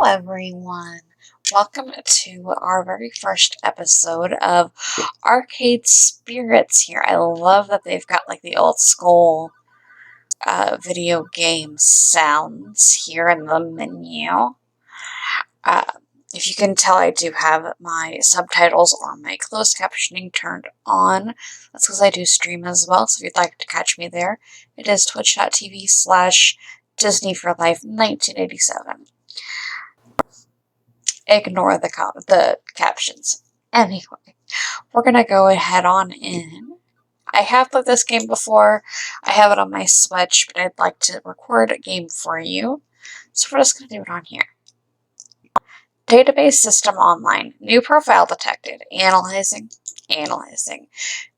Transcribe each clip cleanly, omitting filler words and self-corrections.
everyone. Welcome to our very first episode of Arcade Spirits here. I love that they've got like the old school video game sounds here in the menu. Uh, if you can tell, I do have my subtitles or my closed captioning turned on. That's because I do stream as well, so if you'd like to catch me there, it is twitch.tv/DisneyForLife1987. Ignore the captions. Anyway, we're gonna go ahead on in. I have played this game before. I have it on my Switch, but I'd like to record a game for you. So we're just gonna do it on here. Database system online. New profile detected. Analyzing.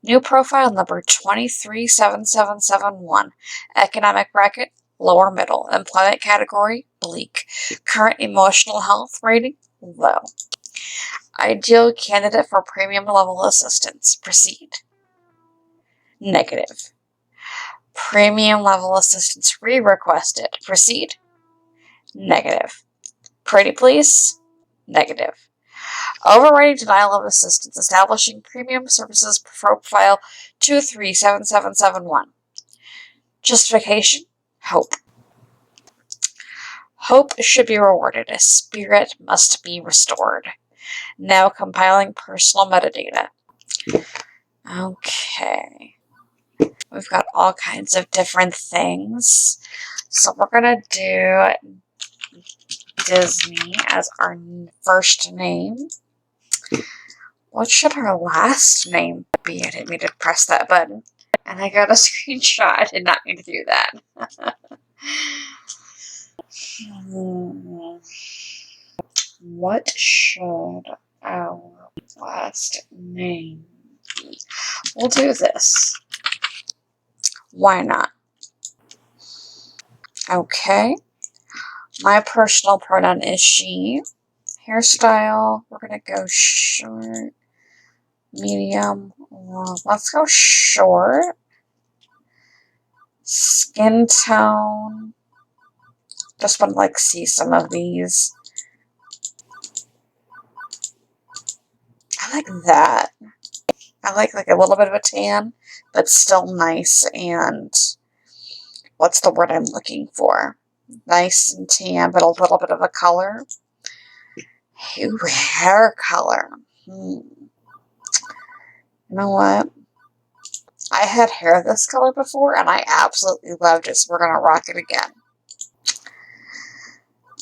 New profile number 237771. Economic bracket, lower middle. Employment category, bleak. Current emotional health rating, low. Ideal candidate for premium level assistance. Proceed. Negative. Premium level assistance re-requested. Proceed. Negative. Pretty please? Negative. Overriding denial of assistance. Establishing premium services profile 237771. Justification? Hope. Hope should be rewarded. A spirit must be restored. Now compiling personal metadata. Okay. We've got all kinds of different things. So we're going to do Disney as our first name. What should our last name be? I didn't mean to press that button. And I got a screenshot. I did not mean to do that. What should our last name be? We'll do this. Why not? Okay. My personal pronoun is she. Hairstyle, we're going to go short, medium, let's go short. Skin tone, just want to like see some of these. I like that. I like a little bit of a tan, but still nice and what's the word I'm looking for? Nice and tan, but a little bit of a color. Ooh, hair color. You know what? I had hair this color before, and I absolutely loved it, so we're going to rock it again.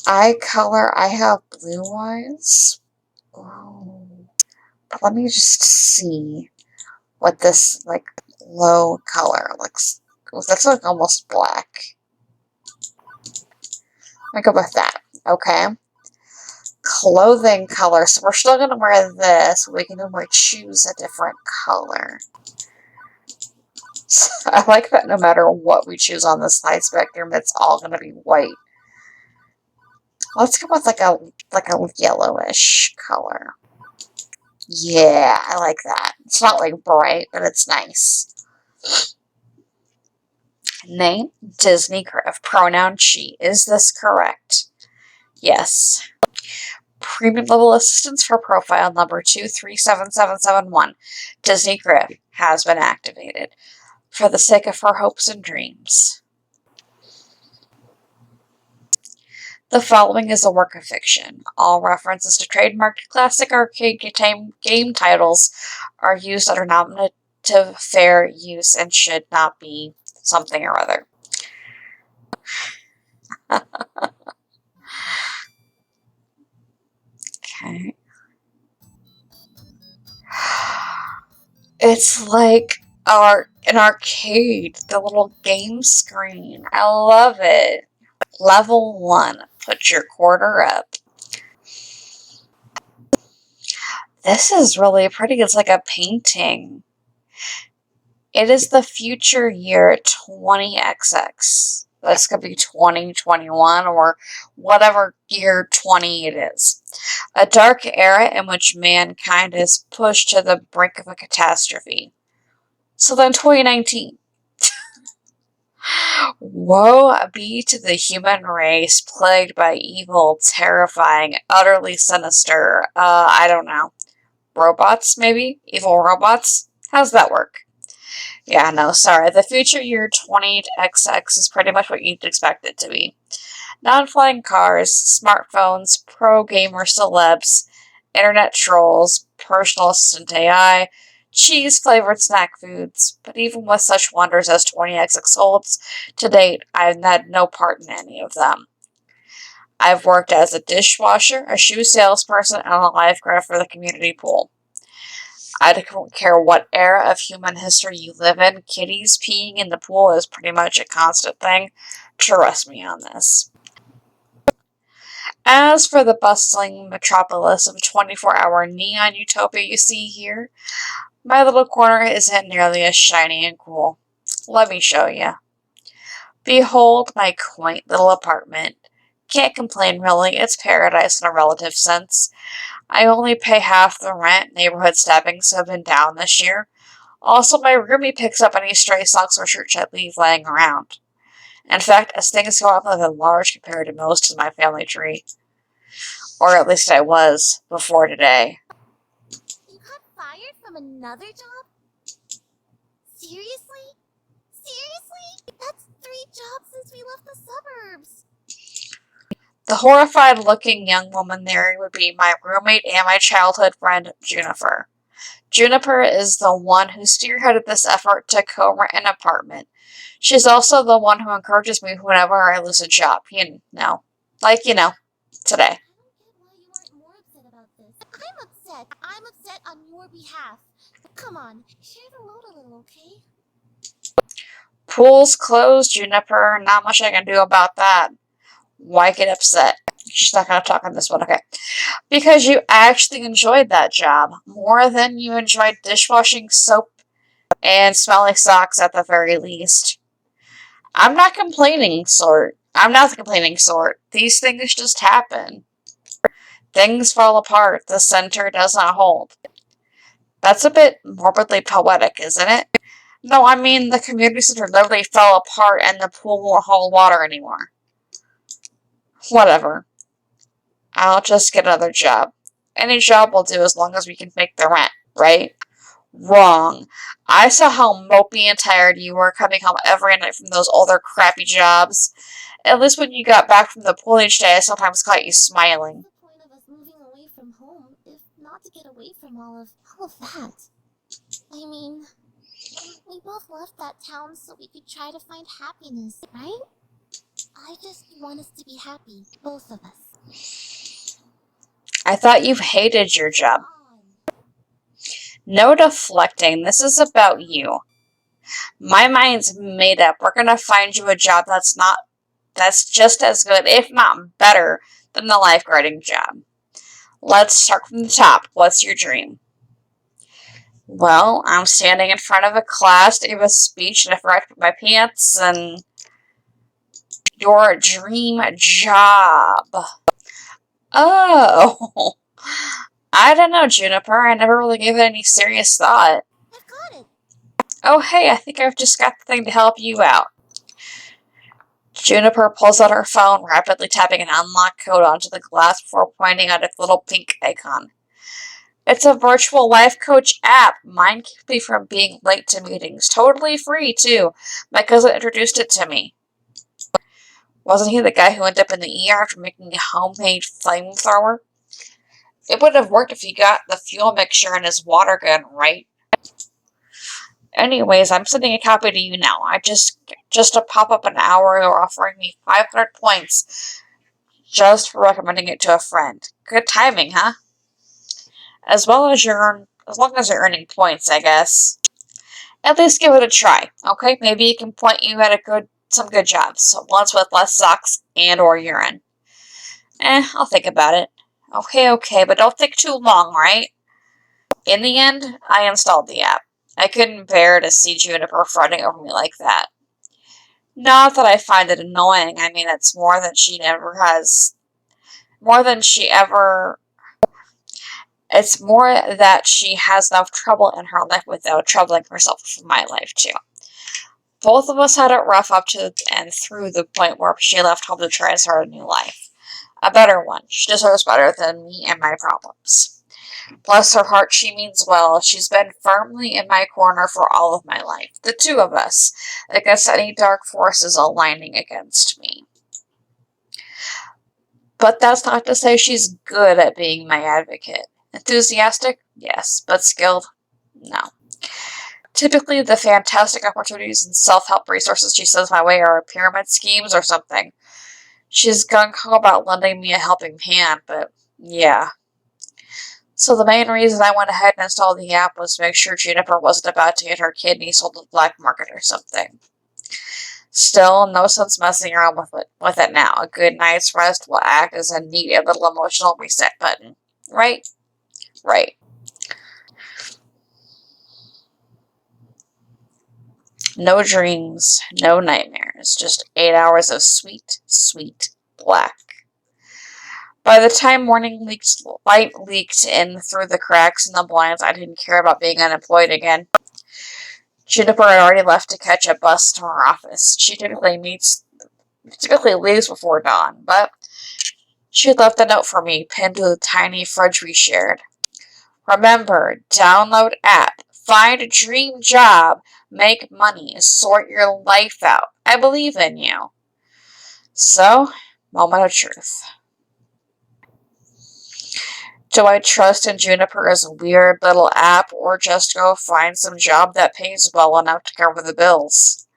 Eye color, I have blue eyes. Oh. But let me just see what this, like, low color looks. That's like almost black. I go with that. Okay. Clothing color. So we're still going to wear this. We can choose a different color. So I like that no matter what we choose on the size spectrum, it's all going to be white. Let's go with like a yellowish color. Yeah, I like that. It's not like bright, but it's nice. Name, Disney Griff. Pronoun she. Is this correct? Yes. Premium level assistance for profile number 237771. Disney Griff has been activated for the sake of her hopes and dreams. The following is a work of fiction. All references to trademarked classic arcade game titles are used under nominative fair use and should not be something or other. Okay. It's like an arcade, the little game screen. I love it. Level 1. Put your quarter up. This is really pretty. It's like a painting. It is the future year 20XX. This could be 2021 or whatever year 20 it is. A dark era in which mankind is pushed to the brink of a catastrophe. So then 2019. Woe be to the human race plagued by evil, terrifying, utterly sinister, I don't know. Robots, maybe? Evil robots? How's that work? Yeah, no, sorry. The future year 20XX is pretty much what you'd expect it to be. Non-flying cars, smartphones, pro-gamer celebs, internet trolls, personal assistant AI, cheese-flavored snack foods. But even with such wonders as 20XX holds, to date, I've had no part in any of them. I've worked as a dishwasher, a shoe salesperson, and a lifeguard for the community pool. I don't care what era of human history you live in, kitties peeing in the pool is pretty much a constant thing. Trust me on this. As for the bustling metropolis of 24-hour neon utopia you see here, my little corner isn't nearly as shiny and cool. Let me show you. Behold my quaint little apartment. Can't complain really, it's paradise in a relative sense. I only pay half the rent, neighborhood stabbings have been down this year. Also, my roomie picks up any stray socks or shirts I leave laying around. In fact, as things go, I'm living large compared to most of my family tree. Or at least I was before today. You got fired from another job? Seriously? Seriously? That's 3 jobs since we left the suburbs. The horrified-looking young woman there would be my roommate and my childhood friend, Juniper. Juniper is the one who spearheaded this effort to co-rent an apartment. She's also the one who encourages me whenever I lose a job. Today. I don't get why you aren't more upset about this. I'm upset. I'm upset on your behalf. Come on, share the load a little, okay? Pool's closed, Juniper. Not much I can do about that. Why get upset? She's not going to talk on this one, okay. Because you actually enjoyed that job. More than you enjoyed dishwashing soap and smelly socks at the very least. I'm not the complaining sort. These things just happen. Things fall apart. The center does not hold. That's a bit morbidly poetic, isn't it? No, I mean the community center literally fell apart and the pool won't hold water anymore. Whatever. I'll just get another job. Any job will do as long as we can make the rent, right? Wrong. I saw how mopey and tired you were coming home every night from those older crappy jobs. At least when you got back from the pool each day, I sometimes caught you smiling. What's the point of us moving away from home if not to get away from all of that? I mean, we both left that town so we could try to find happiness, right? I just want us to be happy, both of us. I thought you hated your job. Come on. No deflecting. This is about you. My mind's made up. We're gonna find you a job that's just as good, if not better, than the lifeguarding job. Let's start from the top. What's your dream? Well, I'm standing in front of a class to give a speech and I forgot to put my pants and your dream job. Oh, I don't know, Juniper. I never really gave it any serious thought. I've got it. Oh, hey, I think I've just got the thing to help you out. Juniper pulls out her phone, rapidly tapping an unlock code onto the glass before pointing at its little pink icon. It's a virtual life coach app. Mine keeps me from being late to meetings. Totally free, too. My cousin introduced it to me. Wasn't he the guy who ended up in the ER after making a homemade flamethrower? It would have worked if he got the fuel mixture in his water gun right. Anyways, I'm sending a copy to you now. I just a pop-up an hour ago offering me 500 points just for recommending it to a friend. Good timing, huh? As long as you're earning points, I guess. At least give it a try, okay? Maybe it can point you at some good jobs. Ones with less socks and or urine. I'll think about it. Okay, but don't think too long, right? In the end, I installed the app. I couldn't bear to see Juniper fronting over me like that. Not that I find it annoying. I mean, it's more than she ever. It's more that she has enough trouble in her life without troubling herself with my life, too. Both of us had it rough up to and through the point where she left home to try and start a new life. A better one. She deserves better than me and my problems. Bless her heart, she means well. She's been firmly in my corner for all of my life. The two of us, against any dark forces aligning against me. But that's not to say she's good at being my advocate. Enthusiastic? Yes. But skilled? No. Typically, the fantastic opportunities and self-help resources she sends my way are pyramid schemes or something. She's gung-ho about lending me a helping hand, but yeah. So the main reason I went ahead and installed the app was to make sure Juniper wasn't about to get her kidney sold to the black market or something. Still, no sense messing around with it now. A good night's rest will act as a neat little emotional reset button. Right? Right. No dreams, no nightmares, just 8 hours of sweet, sweet black. By the time morning light leaked in through the cracks in the blinds, I didn't care about being unemployed again. Juniper had already left to catch a bus to her office. She typically leaves before dawn, but she had left a note for me, pinned to the tiny fridge we shared. Remember, download app, find a dream job, make money, sort your life out. I believe in you. So, moment of truth. Do I trust in Juniper's weird little app, or just go find some job that pays well enough to cover the bills?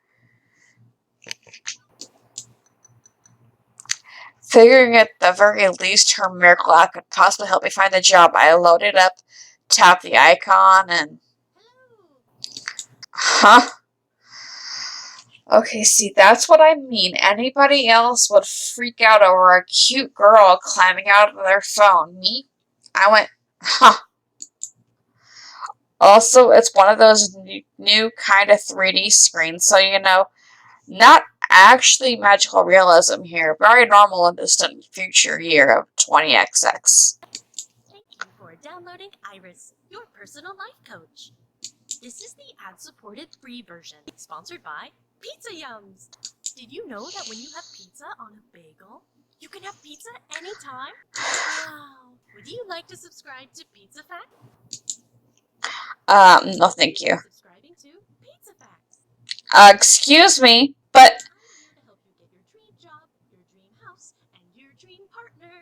Figuring at the very least her miracle app could possibly help me find the job, I loaded up, tapped the icon, and... Huh? Okay, see, that's what I mean. Anybody else would freak out over a cute girl climbing out of their phone. Me? I went, huh. Also, it's one of those new kind of 3D screens, so not actually magical realism here. Very normal in distant future year of 20XX. Thank you for downloading Iris, your personal life coach. This is the ad-supported free version, sponsored by Pizza Yums. Did you know that when you have pizza on a bagel, you can have pizza anytime? Wow. Would you like to subscribe to Pizza Facts? No thank you. Subscribing to Pizza Facts. Excuse me, but... I'm here to help you get your dream job, your dream house, and your dream partner.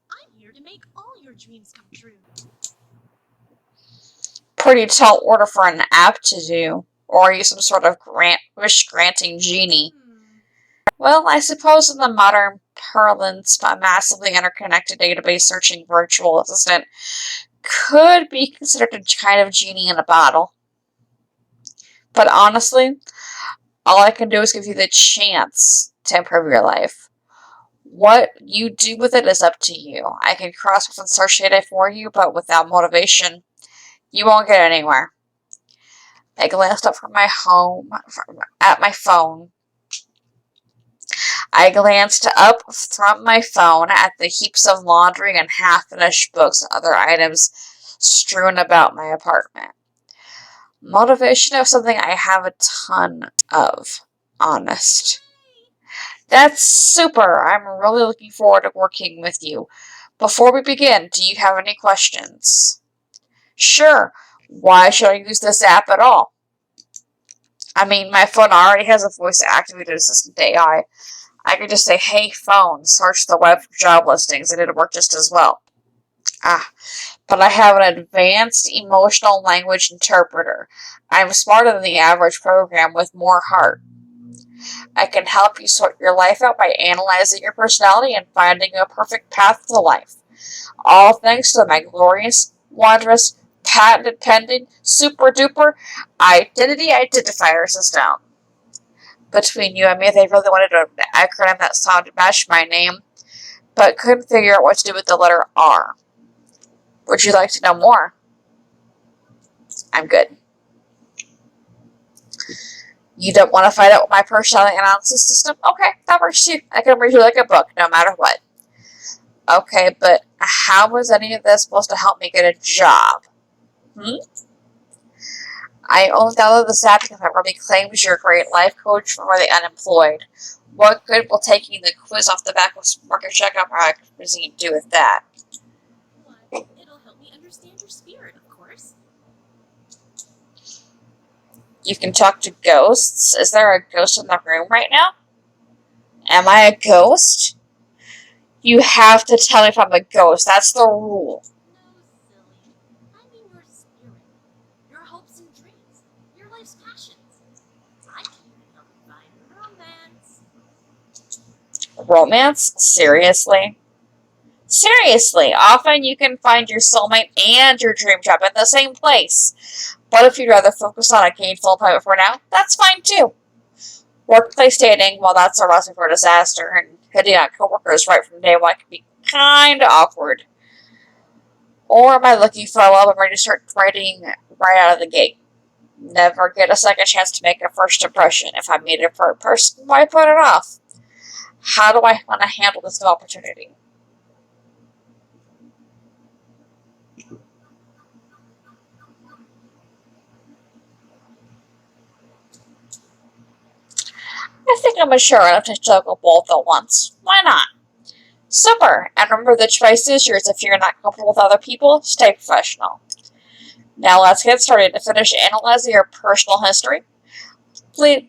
I'm here to make all your dreams come true. Pretty tall order for an app to do. Or are you some sort of wish-granting genie? Well, I suppose in the modern parlance, a massively interconnected database searching virtual assistant could be considered a kind of genie in a bottle. But honestly, all I can do is give you the chance to improve your life. What you do with it is up to you. I can cross-reference search data for you, but without motivation, you won't get anywhere. I glanced up at my phone. I glanced up from my phone at the heaps of laundry and half-finished books and other items strewn about my apartment. Motivation is something I have a ton of. Honest. That's super. I'm really looking forward to working with you. Before we begin, do you have any questions? Sure. Why should I use this app at all? I mean, my phone already has a voice-activated assistant AI. I could just say, hey phone, search the web for job listings, and it'll work just as well. But I have an advanced emotional language interpreter. I'm smarter than the average program with more heart. I can help you sort your life out by analyzing your personality and finding a perfect path to life. All thanks to my glorious, wondrous, patent pending, super duper identity identifier system. Between you and me, they really wanted an acronym that sounded matched my name, but couldn't figure out what to do with the letter R. Would you like to know more? I'm good. You don't want to find out my personality analysis system? Okay, that works too. I can read you like a book, no matter what. Okay, but how was any of this supposed to help me get a job? I only downloaded this app because my Ruby claims you're a great life coach for the unemployed. What good will taking the quiz off the back of market checkup magazine do with that? What? It'll help me understand your spirit, of course. You can talk to ghosts. Is there a ghost in the room right now? Am I a ghost? You have to tell me if I'm a ghost. That's the rule. No, silly. I mean your spirit. Your hopes and dreams. Your life's passions. I can even help you find romance. Romance? Seriously? Seriously, often you can find your soulmate and your dream job in the same place. But if you'd rather focus on a gainful employment for now, that's fine too. Workplace dating, well, that's a recipe for disaster, and hitting on coworkers right from day one can be kinda awkward. Or am I looking for a love and ready to start writing right out of the gate? Never get a second chance to make a first impression. If I meet a person, why put it off? How do I want to handle this new opportunity? I think I'm mature enough to juggle both at once. Why not? Super! And remember the choice is yours. If you're not comfortable with other people, stay professional. Now let's get started. To finish analyzing your personal history, please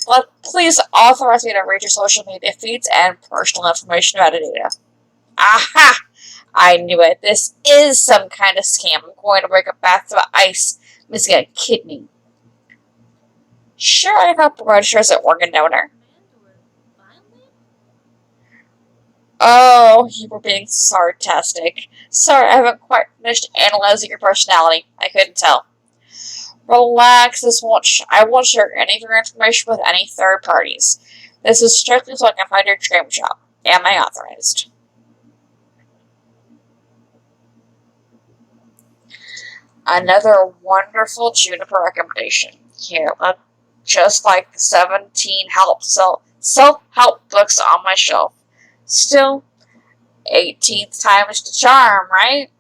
authorize me to read your social media feeds and personal information metadata. Aha! I knew it. This is some kind of scam. I'm going to break a bathtub of ice, missing a kidney. Sure, I helped register as an organ donor. Oh, you were being sarcastic. Sorry, I haven't quite finished analyzing your personality. I couldn't tell. Relax, I won't share any of your information with any third parties. This is strictly so I can find your dream job. Am I authorized? Another wonderful Juniper recommendation. Here, just like the 17 self-help books on my shelf. Still, 18th time is the charm, right?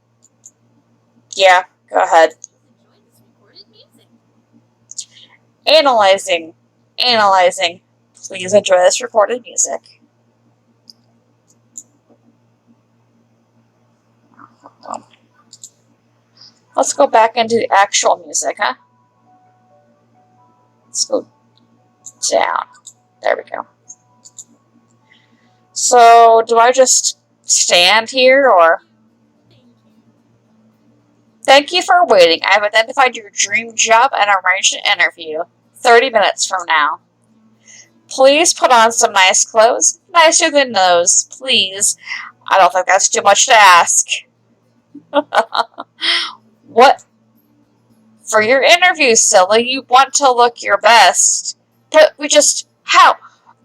Yeah, go ahead. Analyzing. Please enjoy this recorded music. Let's go back into the actual music, huh? Let's go down. There we go. So, do I just stand here, or? Thank you for waiting. I have identified your dream job and arranged an interview. 30 minutes from now. Please put on some nice clothes. Nicer than those, please. I don't think that's too much to ask. What? For your interview, silly, you want to look your best. But how?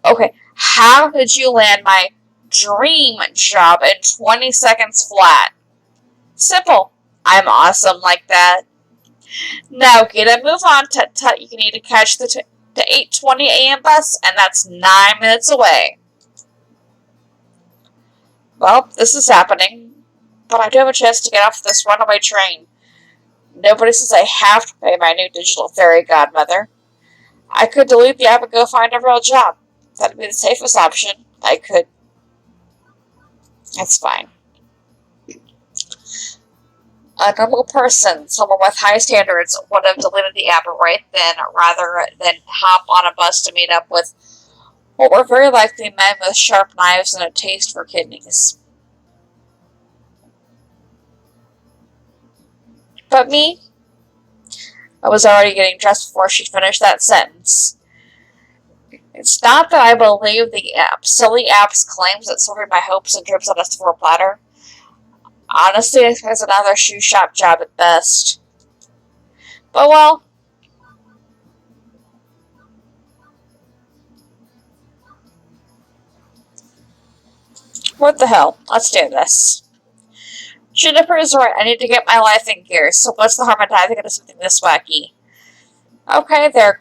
Okay, how did you land my dream job in 20 seconds flat? Simple. I'm awesome like that. Now get a move on, Tut-Tut. You need to catch the 8:20 a.m. bus, and that's 9 minutes away. Well, this is happening, but I do have a chance to get off this runaway train. Nobody says I have to pay my new digital fairy godmother. I could delete the app and go find a real job. That'd be the safest option. I could. That's fine. A normal person, someone with high standards, would have deleted the app right then rather than hop on a bus to meet up with what were very likely men with sharp knives and a taste for kidneys. But me? I was already getting dressed before she finished that sentence. It's not that I believe the silly app's claims that serving my hopes and dreams on a silver platter. Honestly, it's another shoe shop job at best. But well, what the hell? Let's do this. Juniper is right. I need to get my life in gear. So what's the harm in diving into something this wacky? Okay, there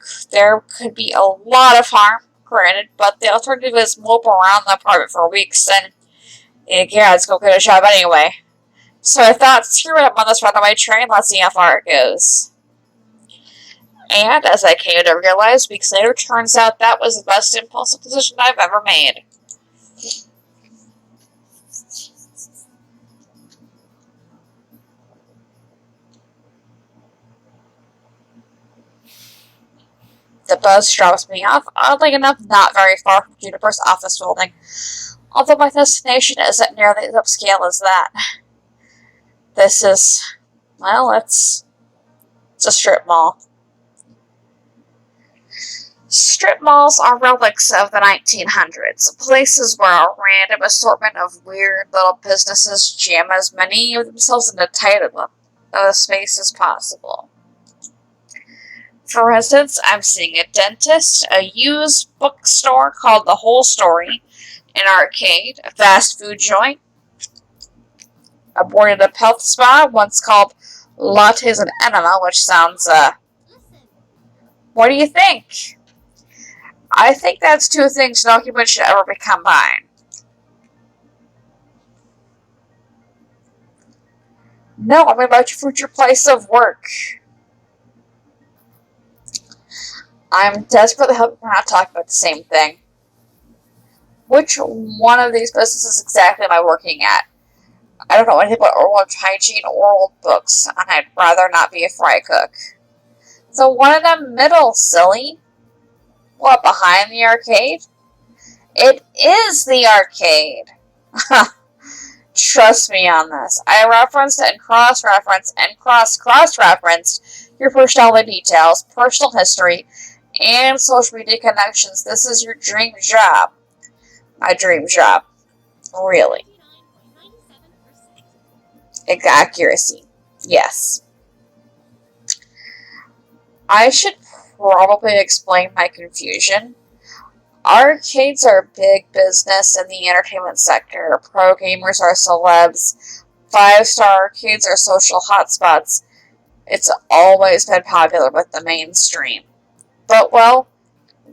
could be a lot of harm, granted, but the alternative is mope around the apartment for weeks and yeah, let's go get a job anyway. So I thought, screw it, I'm on this runaway train, let's see how far it goes. And as I came to realize weeks later, turns out that was the best impulsive decision I've ever made. The bus drops me off, oddly enough, not very far from Juniper's office building, although my destination isn't nearly as upscale as that. This is, well, it's a strip mall. Strip malls are relics of the 1900s, places where a random assortment of weird little businesses jam as many of themselves into tight of a space as possible. For instance, I'm seeing a dentist, a used bookstore called The Whole Story, an arcade, a fast food joint, a boarded up health spa, once called Lattes and Enema, which sounds, what do you think? I think that's two things no human should ever be combined. No, I'm about your future place of work. I'm desperately hoping we're not talking about the same thing. Which one of these businesses exactly am I working at? I don't know anything about oral hygiene or oral books, and I'd rather not be a fry cook. So one in the middle, silly. What, behind the arcade? It is the arcade. Trust me on this. I referenced and cross-referenced and cross-referenced your personality details, personal history, and social media connections. This is your dream job. My dream job. Really. Accuracy. Yes. I should probably explain my confusion. Arcades are big business in the entertainment sector. Pro gamers are celebs. 5-star arcades are social hotspots. It's always been popular with the mainstream. But, well,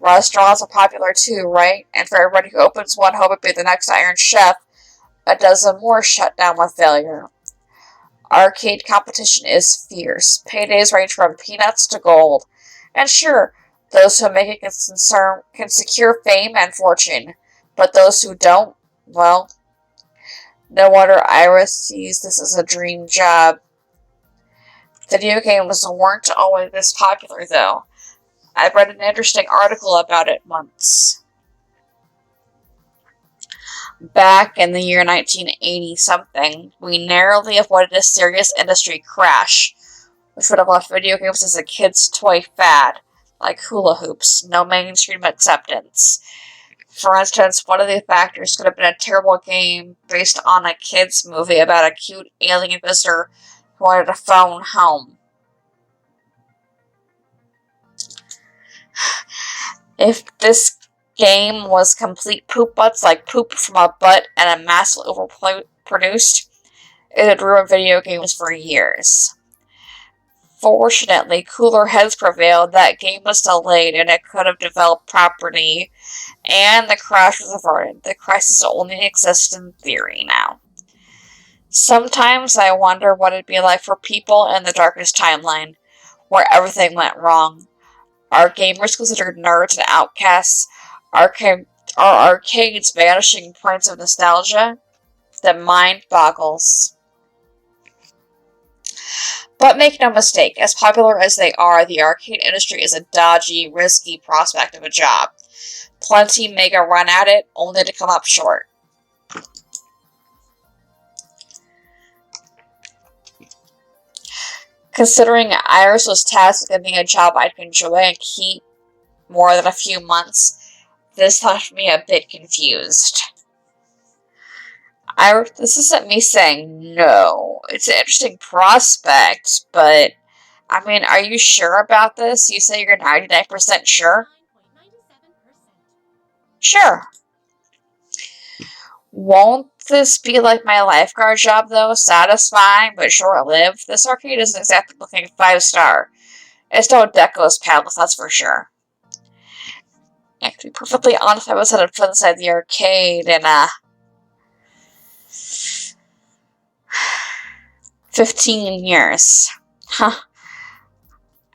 restaurants are popular too, right? And for everybody who opens one, hope it be the next Iron Chef, a dozen more shut down with failure. Arcade competition is fierce. Paydays range from peanuts to gold. And sure, those who make it can secure fame and fortune. But those who don't, well, no wonder Iris sees this as a dream job. Video games weren't always this popular, though. I read an interesting article about it once. Back in the year 1980-something, we narrowly avoided a serious industry crash, which would have left video games as a kid's toy fad, like hula hoops, no mainstream acceptance. For instance, one of the factors could have been a terrible game based on a kid's movie about a cute alien visitor who wanted a phone home. If this game was complete poop butts, like poop from a butt and a massively overproduced, it had ruined video games for years. Fortunately, cooler heads prevailed. That game was delayed and it could have developed properly, and the crash was averted. The crisis only exists in theory now. Sometimes I wonder what it'd be like for people in the darkest timeline, where everything went wrong. Are gamers considered nerds and outcasts? Are arcades vanishing points of nostalgia? The mind boggles. But make no mistake, as popular as they are, the arcade industry is a dodgy, risky prospect of a job. Plenty make a run at it, only to come up short. Considering Iris was tasked with getting a job I'd enjoy and keep more than a few months, this left me a bit confused. This isn't me saying no. It's an interesting prospect, but, I mean, are you sure about this? You say you're 99% sure? Sure. Won't this be like my lifeguard job, though? Satisfying, but short-lived? This arcade isn't exactly looking 5-star. It's no Deco's Palace, that's for sure. And to be perfectly honest, I was headed for inside the arcade in, 15 years. Huh.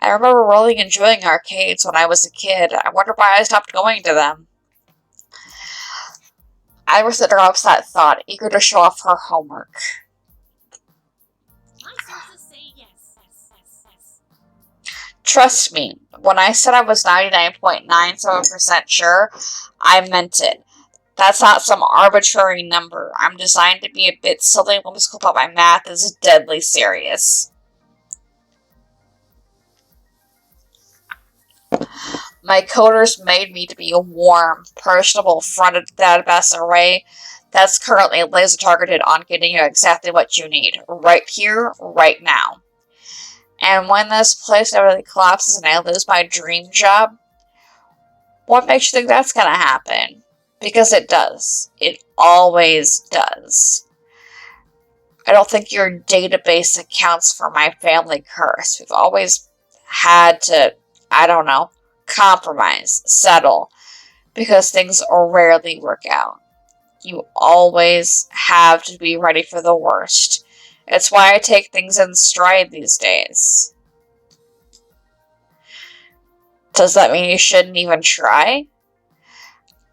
I remember really enjoying arcades when I was a kid. I wonder why I stopped going to them. Iris interrupts that thought, eager to show off her homework. My sources say yes. Trust me, when I said I was 99.97% sure, I meant it. That's not some arbitrary number. I'm designed to be a bit silly and whimsical, but my math is deadly serious. My coders made me to be a warm, personable, fronted database array that's currently laser targeted on getting you exactly what you need, right here, right now. And when this place really collapses and I lose my dream job, what makes you think that's gonna happen? Because it does. It always does. I don't think your database accounts for my family curse. We've always had to, I don't know, compromise, settle, because things rarely work out. You always have to be ready for the worst. It's why I take things in stride these days. Does that mean you shouldn't even try?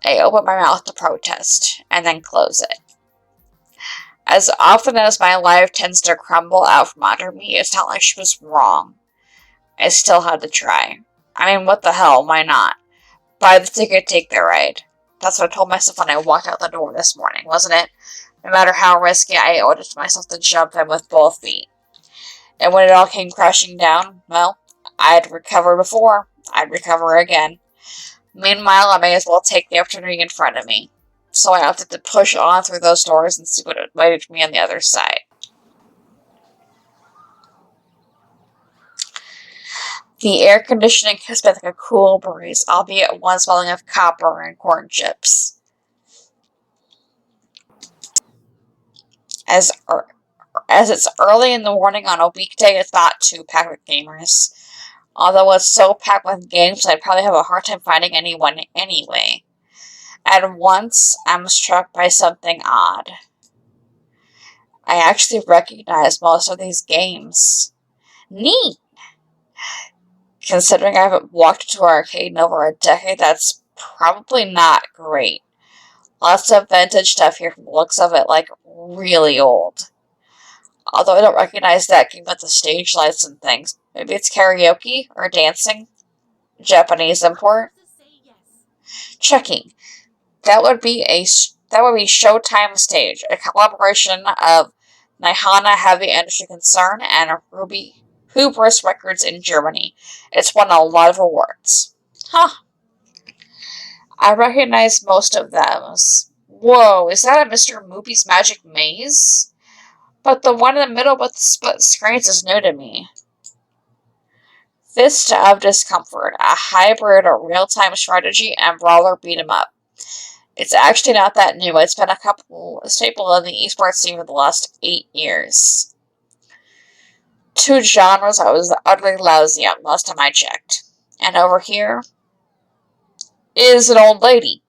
I open my mouth to protest, and then close it. As often as my life tends to crumble out from under me, it's not like she was wrong. I still had to try. I mean, what the hell, why not? Buy the ticket, take the ride. That's what I told myself when I walked out the door this morning, wasn't it? No matter how risky, I owed it to myself to jump in with both feet. And when it all came crashing down, well, I'd recovered before. I'd recover again. Meanwhile, I may as well take the opportunity in front of me. So I opted to push on through those doors and see what awaited me on the other side. The air conditioning has been like a cool breeze, albeit one smelling of copper and corn chips. As it's early in the morning on a weekday, it's not too packed with gamers. Although it's so packed with games, I'd probably have a hard time finding anyone anyway. At once, I'm struck by something odd. I actually recognize most of these games. Neat! Considering I haven't walked into an arcade in over a decade, that's probably not great. Lots of vintage stuff here from the looks of it, like really old. Although I don't recognize that game with the stage lights and things. Maybe it's karaoke or dancing? Japanese import? Checking. That would be Showtime Stage, a collaboration of Nihana Heavy Industry Concern and Ruby Hubris Records in Germany. It's won a lot of awards. Huh. I recognize most of those. Whoa, is that a Mr. Moopy's Magic Maze? But the one in the middle with the split screens is new to me. Vista of Discomfort, a hybrid of real-time strategy and brawler beat-em-up. It's actually not that new. It's been a staple in the esports scene for the last 8 years. 2 genres I was utterly lousy at last time I checked. And over here is an old lady.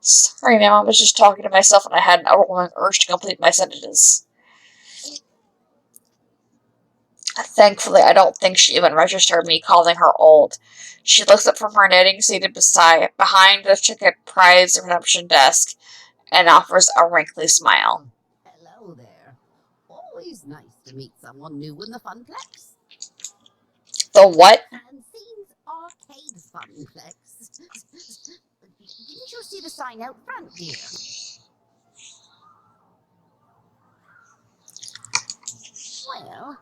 Sorry, ma'am, I was just talking to myself and I had an overwhelming urge to complete my sentences. Thankfully, I don't think she even registered me calling her old. She looks up from her knitting seated behind the ticket prize redemption desk and offers a wrinkly smile. Hello there. Always nice to meet someone new in the Funplex. The what? Francine's Arcade Funplex. Didn't you see the sign out front, dear? Well,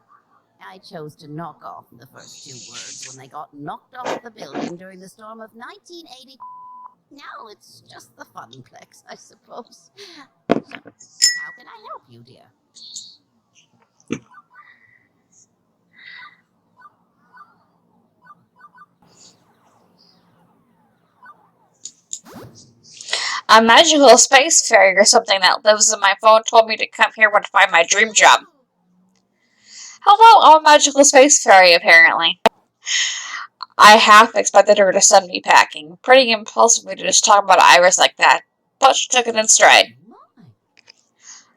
I chose to knock off the first 2 words when they got knocked off the building during the storm of 1980. Now it's just the Funplex, I suppose. So, how can I help you, dear? A magical space fairy or something that lives in my phone told me to come here to find my dream job. Hello, I'm a magical space fairy, apparently. I half expected her to send me packing. Pretty impulsively to just talk about Iris like that. But she took it in stride.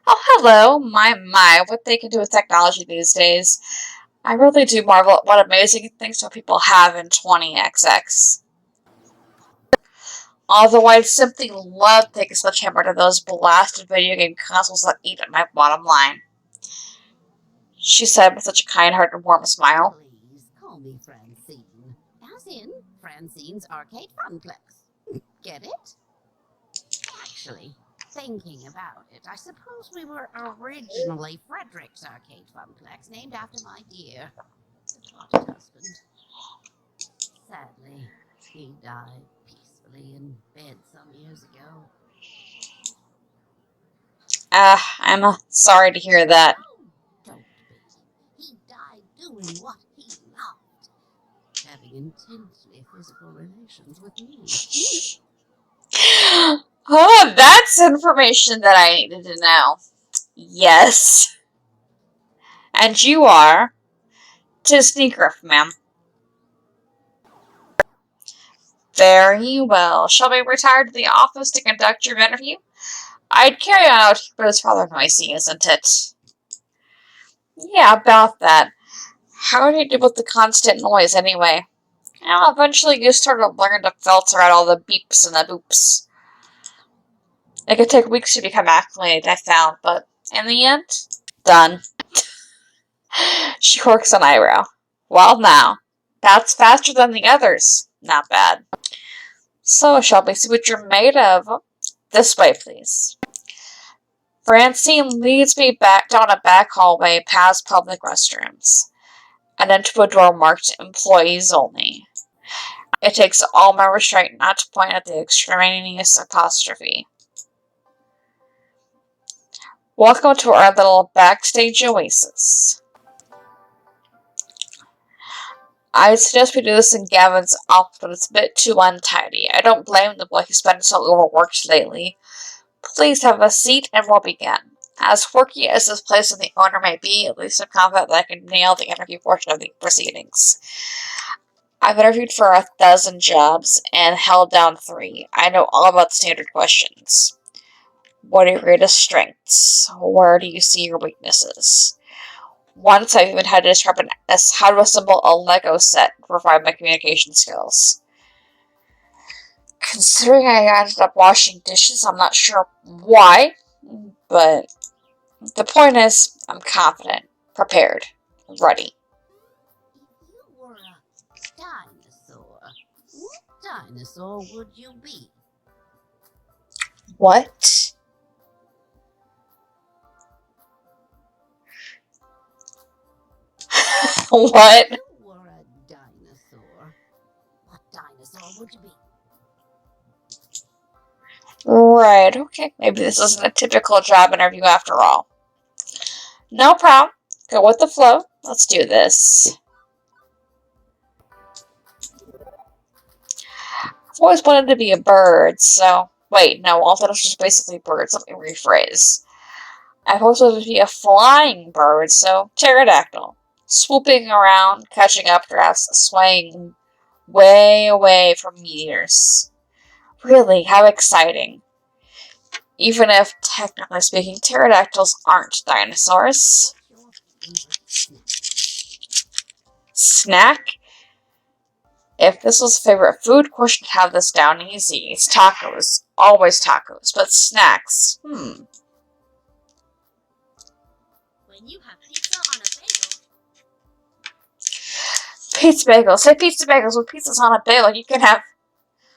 Oh, hello. My, what they can do with technology these days. I really do marvel at what amazing things some people have in 20XX. Although I'd simply love to take a sledgehammer to those blasted video game consoles that eat at my bottom line, she said with such a kind-hearted, warm smile. Please call me Francine. As in Francine's Arcade Funplex. Get it? Actually, thinking about it, I suppose we were originally Frederick's Arcade Funplex, named after my dear departed husband. Sadly, he died peacefully in bed some years ago. I'm sorry to hear that. Oh, don't be. He died doing what he loved. Having intensely physical relations with me. Oh, that's information that I needed to know. Yes. And you are Disney Griff, ma'am. Very well. Shall we retire to the office to conduct your interview? I'd carry on out, but it's rather noisy, isn't it? Yeah, about that. How do you deal with the constant noise, anyway? Well, eventually you sort of learn to filter out all the beeps and the boops. It could take weeks to become acclimated, I found, but in the end, done. She quirks an eyebrow. Well, now, that's faster than the others. Not bad. So, shall we see what you're made of? This way, please. Francine leads me back down a back hallway past public restrooms and into a door marked Employees Only. It takes all my restraint not to point at the extraneous apostrophe. Welcome to our little backstage oasis. I suggest we do this in Gavin's office, but it's a bit too untidy. I don't blame the boy who's been so overworked lately. Please have a seat and we'll begin. As quirky as this place and the owner may be, at least I'm confident that I can nail the interview portion of the proceedings. I've interviewed for 1,000 jobs and held down 3. I know all about the standard questions. What are your greatest strengths? Where do you see your weaknesses? Once I've even had to describe how to assemble a Lego set to provide my communication skills. Considering I ended up washing dishes, I'm not sure why, but the point is, I'm confident, prepared, ready. If you were a dinosaur, what dinosaur would you be? What? What? If you were a dinosaur, what dinosaur would you be? Right, okay. Maybe this isn't a typical job interview after all. No problem. Go with the flow. Let's do this. I've always wanted to be a bird, so... Wait, no, all that is just basically birds. Let me rephrase. I've always wanted to be a flying bird, so pterodactyl. Swooping around, catching updrafts, swaying way away from meteors. Really, how exciting. Even if, technically speaking, pterodactyls aren't dinosaurs. What's your favorite snack? Snack? If this was a favorite food, of course, you'd have this down easy. It's tacos. Always tacos. But snacks, When you have pizza on a bagel, Pizza bagels. Say pizza bagels with pizzas on a bagel. You can have...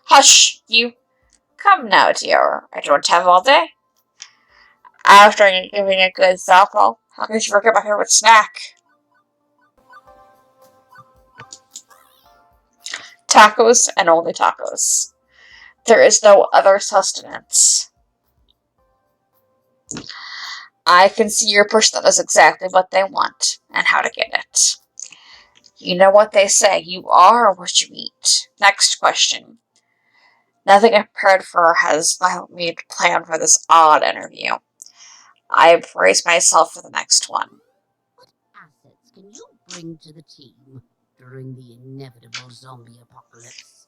Hush, you. Come now, dear. I don't have all day. After giving a good softball, how could you forget my favorite snack? Tacos and only tacos. There is no other sustenance. I can see your person that knows exactly what they want and how to get it. You know what they say, you are what you eat. Next question. Nothing I've prepared for has helped me to plan for this odd interview. I brace myself for the next one. What assets can you bring to the team during the inevitable zombie apocalypse?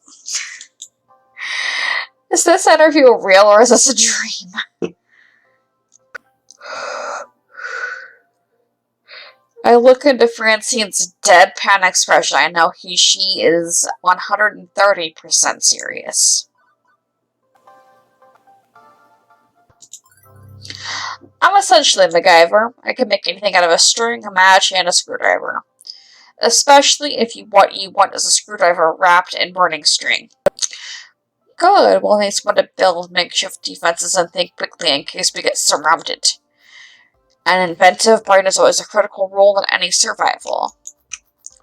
Is this interview real or is this a dream? I look into Francine's deadpan expression. I know she is 130% serious. I'm essentially a MacGyver. I can make anything out of a string, a match, and a screwdriver. Especially if what you want is a screwdriver wrapped in burning string. Good, we'll need someone to build makeshift defenses and think quickly in case we get surrounded. An inventive brain is always a critical role in any survival.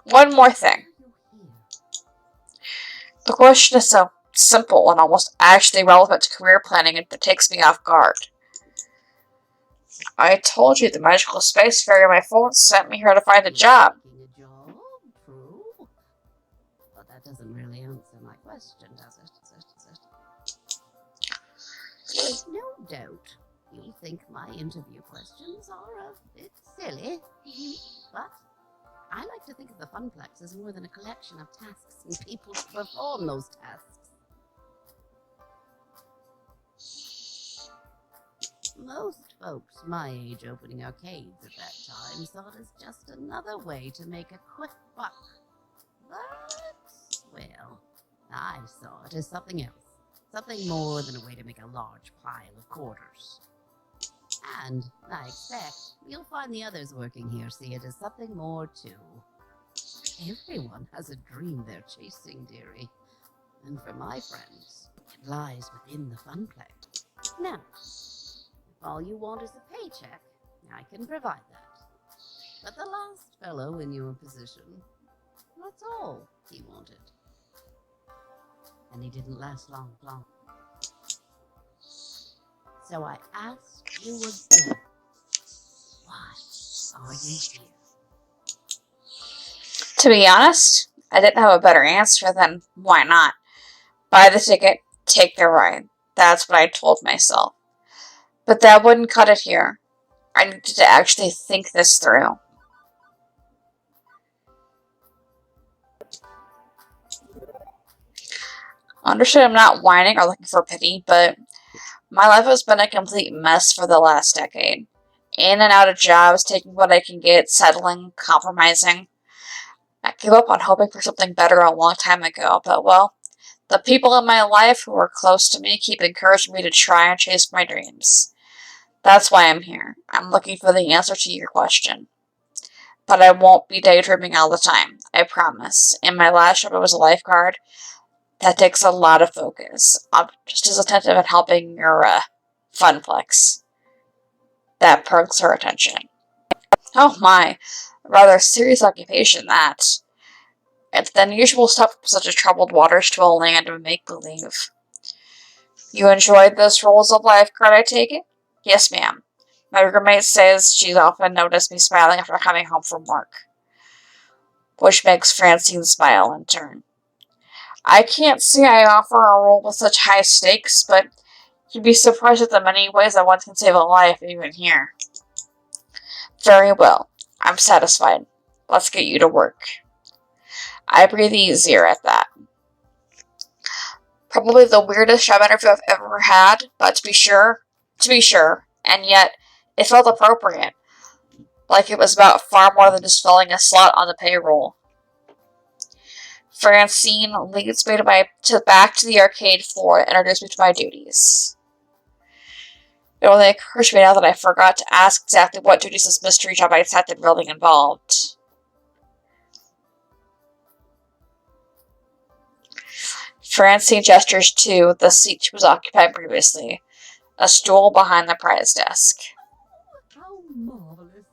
One more thing. The question is so simple and almost actually relevant to career planning, and it takes me off guard. I told you the magical space fairy on my phone sent me here to find a job. True. But that doesn't really answer my question, does it? There's no doubt you think my interview questions are a bit silly, but I like to think of the Funplex as more than a collection of tasks and people to perform those tasks. Most folks my age opening arcades at that time saw it as just another way to make a quick buck. But, well, I saw it as something else. Something more than a way to make a large pile of quarters. And I expect you'll find the others working here see it as something more too. Everyone has a dream they're chasing, dearie. And for my friends, it lies within the Funplex. Now, if all you want is a paycheck, I can provide that. But the last fellow in your position, that's all he wanted. And he didn't last long. So I asked you again, why are you here? To be honest, I didn't have a better answer than why not. Buy the ticket, take the ride. That's what I told myself. But that wouldn't cut it here. I needed to actually think this through. Understood I'm not whining or looking for pity, but my life has been a complete mess for the last decade. In and out of jobs, taking what I can get, settling, compromising. I gave up on hoping for something better a long time ago, but well, the people in my life who are close to me keep encouraging me to try and chase my dreams. That's why I'm here. I'm looking for the answer to your question. But I won't be daydreaming all the time, I promise. In my last job, I was a lifeguard. That takes a lot of focus. I'm just as attentive at helping your Funplex. That perks her attention. Oh my, a rather serious occupation that. It's the unusual step from such a troubled waters to a land of make-believe. You enjoyed this role as a lifeguard, I take it? Yes, ma'am. My roommate says she's often noticed me smiling after coming home from work. Which makes Francine smile in turn. I can't say I offer a role with such high stakes, but you'd be surprised at the many ways that one can save a life even here. Very well. I'm satisfied. Let's get you to work. I breathe easier at that. Probably the weirdest job interview I've ever had, but to be sure, and yet it felt appropriate. Like it was about far more than just filling a slot on the payroll. Francine leads me back to the arcade floor and introduces me to my duties. It only occurs to me now that I forgot to ask exactly what duties this mystery job I accepted really involved. Francine gestures to the seat she was occupying previously, a stool behind the prize desk. How marvelous.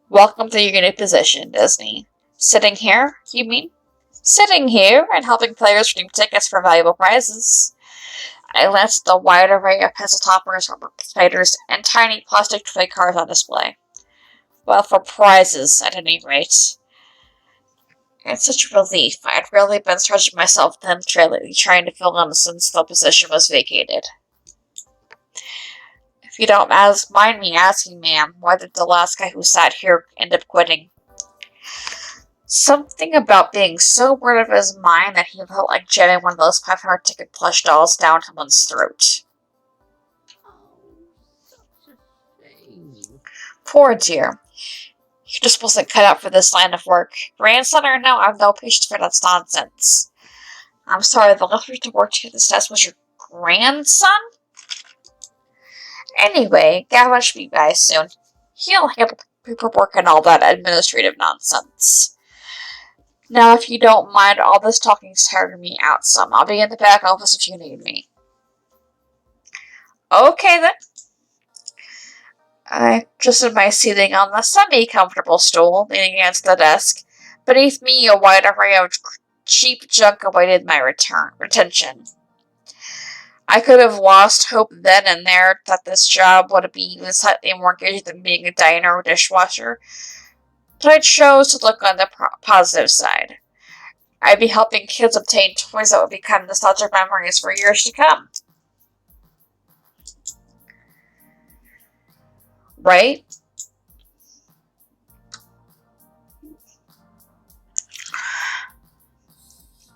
Welcome to your new position, Disney. Sitting here, you mean? Sitting here and helping players redeem tickets for valuable prizes. I glanced at the wide array of pencil toppers, rubber spiders, and tiny plastic toy cars on display. Well, for prizes, at any rate. It's such a relief. I'd really been stretching myself thin trying to fill in since the position was vacated. If you don't mind me asking, ma'am, why did the last guy who sat here end up quitting? Something about being so bored of his mind that he felt like jamming one of those 500 ticket plush dolls down someone's throat. Oh, such a shame. Poor dear. He just wasn't cut out for this line of work. Grandson or no, I have no patience for that nonsense. I'm sorry, the left to work to this test was your grandson? Anyway, Gavin should be by soon. He'll handle paperwork and all that administrative nonsense. Now, if you don't mind, all this talking's tiring me out some. I'll be in the back office if you need me. Okay, then. I adjusted my seating on the semi-comfortable stool, leaning against the desk. Beneath me, a wide array of cheap junk awaited my retention. I could have lost hope then and there that this job would be even slightly more engaging than being a diner or dishwasher, but I chose to look on the positive side. I'd be helping kids obtain toys that would become nostalgic memories for years to come. Right?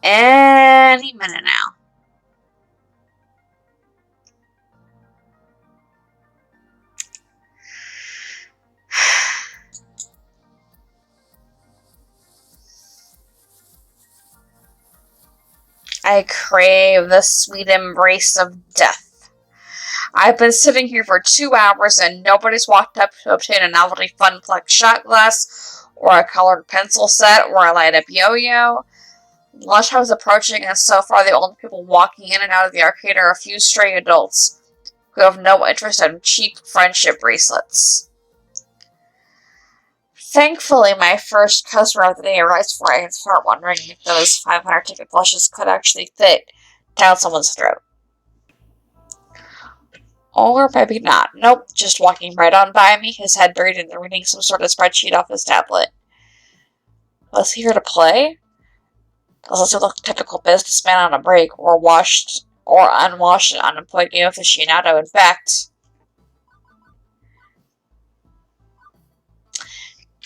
Any minute now. I crave the sweet embrace of death. I've been sitting here for 2 hours and nobody's walked up to obtain a novelty Funplex shot glass, or a colored pencil set, or a light-up yo-yo. Lunchtime is approaching, and so far the only people walking in and out of the arcade are a few stray adults who have no interest in cheap friendship bracelets. Thankfully, my first customer of the day arrives before I start wondering if those 500 ticket flushes could actually fit down someone's throat. Or maybe not. Nope, just walking right on by me, his head buried in reading some sort of spreadsheet off his tablet. Was he here to play? Doesn't look typical businessman on a break, or unwashed and unemployed game aficionado. In fact,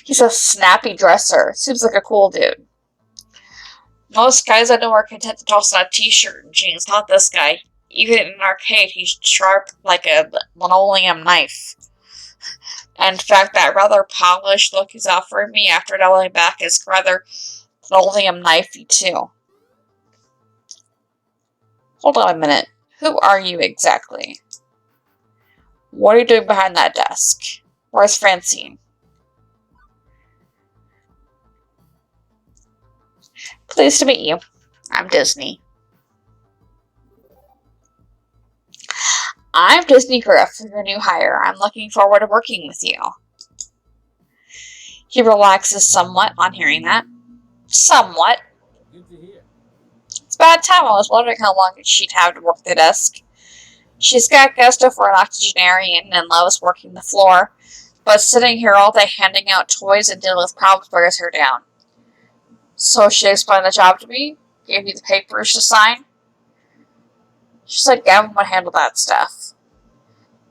he's a snappy dresser. Seems like a cool dude. Most guys I know are content to toss on a t-shirt and jeans. Not this guy. Even in an arcade, he's sharp like a linoleum knife. In fact, that rather polished look he's offering me after doubling back is rather linoleum knifey too. Hold on a minute. Who are you exactly? What are you doing behind that desk? Where's Francine? Pleased to meet you. I'm Disney. I'm Disney Griff, your new hire. I'm looking forward to working with you. He relaxes somewhat on hearing that. Somewhat. Good to hear. It's about time. I was wondering how long she'd have to work the desk. She's got gusto for an octogenarian and loves working the floor, but sitting here all day handing out toys and dealing with problems wears her down. So she explained the job to me, gave me the papers to sign. She said Gavin would handle that stuff.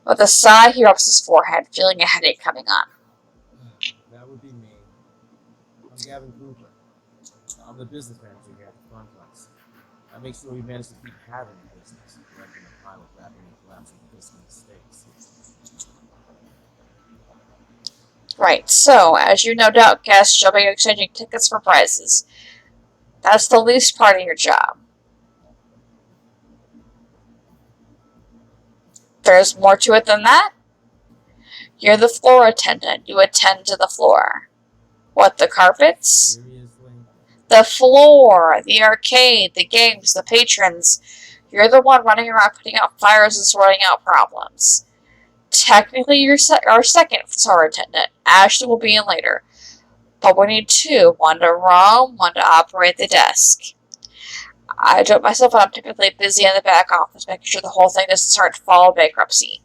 With a sigh, he rubs his forehead, feeling a headache coming on. That would be me. I'm Gavin Cooper. I'm the business manager here at the Funplex. I make sure we manage to keep having a business, correcting the pile of rapidly collapsing fiscal mistakes. Right, so, as you no doubt guessed, you'll be exchanging tickets for prizes. That's the least part of your job. There's more to it than that. You're the floor attendant. You attend to the floor. What, the carpets? Seriously? The floor, the arcade, the games, the patrons. You're the one running around putting out fires and sorting out problems. Technically, you're our second floor attendant. Ashley will be in later. But we need 2. One to roam, one to operate the desk. I do it myself when I'm typically busy in the back office, making sure the whole thing doesn't start to follow bankruptcy.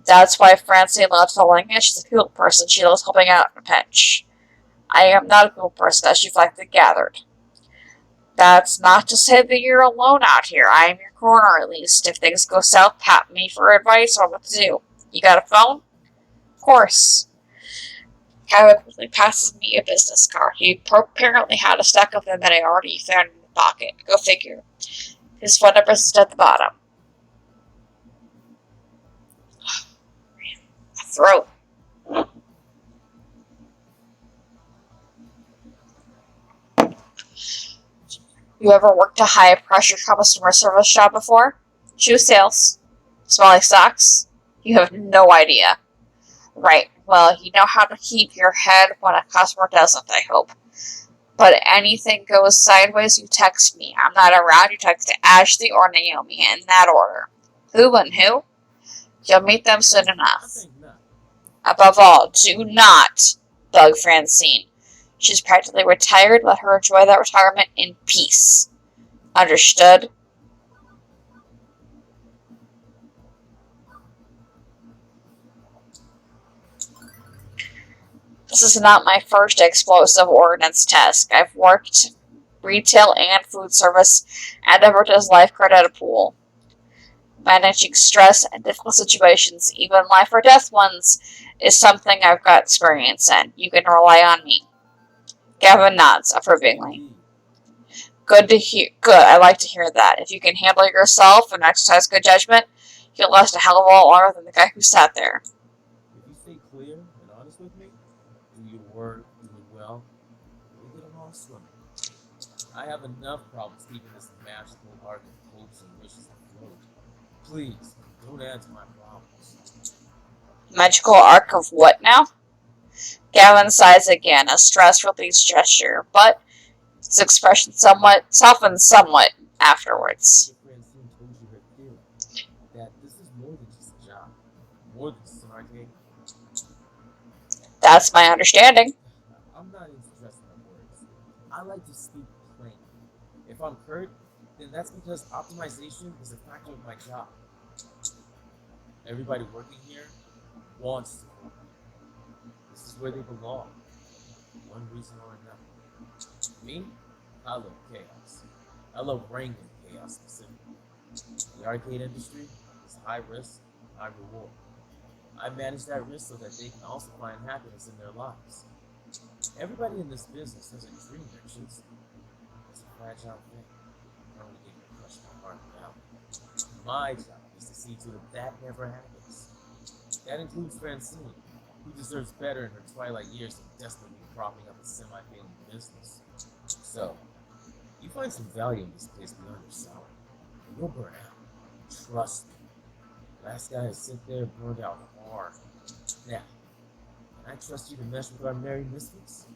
That's why Francine loves following it. She's a people person. She loves helping out in a pinch. I am not a people person, as you've likely gathered. That's not to say that you're alone out here. I am your corner, at least. If things go south, pat me for advice on what to do. You got a phone? Of course. Gavin quickly passes me a business card. He apparently had a stack of them that I already found in the pocket. Go figure. His phone number is at the bottom. My throat. You ever worked a high-pressure customer service job before? Shoe sales. Smell like socks? You have no idea. Right, well, you know how to keep your head when a customer doesn't, I hope. But anything goes sideways, you text me. I'm not around, you text Ashley or Naomi, in that order. Who and who? You'll meet them soon I enough. think not. Above all, do not bug Francine. She's practically retired. Let her enjoy that retirement in peace. Understood? This is not my first explosive ordnance test. I've worked retail and food service, and I've worked as lifeguard at a pool. Managing stress and difficult situations, even life or death ones, is something I've got experience in. You can rely on me. Gavin nods approvingly. Indeed. Good to hear. Good. I like to hear that. If you can handle yourself and exercise good judgment, you'll last a hell of a lot longer than the guy who sat there. If you stay clear and honest with me, do your work, do it well, we'll get along swimming. I have enough problems keeping this magical arc of hopes and wishes afloat. Please, don't add to my problems. Magical arc of what now? Gavin sighs again, a stress-release gesture, but his expression softens somewhat afterwards. Your Francine told you her theory, that this is more than just a job, more than just an arcade. That's my understanding. I'm not interested in words. I like to speak plain. If I'm hurt, then that's because optimization is a factor of my job. Everybody working here wants to work. This is where they belong, for one reason or another. Me, I love chaos. I love wrangling chaos specifically. The arcade industry is high risk, high reward. I manage that risk so that they can also find happiness in their lives. Everybody in this business has a dream they're chasing. It's a fragile thing. I don't want to get you crush my heart now. My job is to see to it that never happens. That includes Francine, who deserves better in her twilight years than desperately propping up a semi-failing business. So, you find some value in this place beyond your salary, and you'll burn out. Trust me. Last guy to sit there burned out hard. Now, can I trust you to mesh with our merry misfits?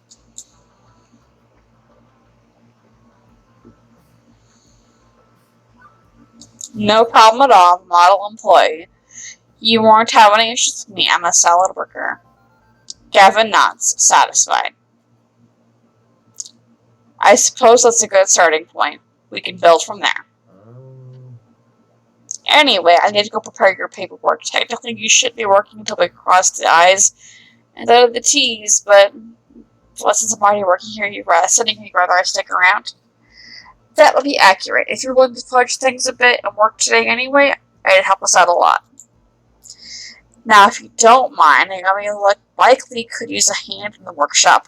No problem at all, model employee. You won't have any issues with me. I'm a solid worker. Gavin nods, satisfied. I suppose that's a good starting point. We can build from there. Anyway, I need to go prepare your paperwork. Technically, you should be working until we cross the I's and dot the T's, but since I'm already working here, you'd rather I stick around. That would be accurate. If you're willing to fudge things a bit and work today anyway, it'd help us out a lot. Now, if you don't mind, Naomi likely could use a hand in the workshop.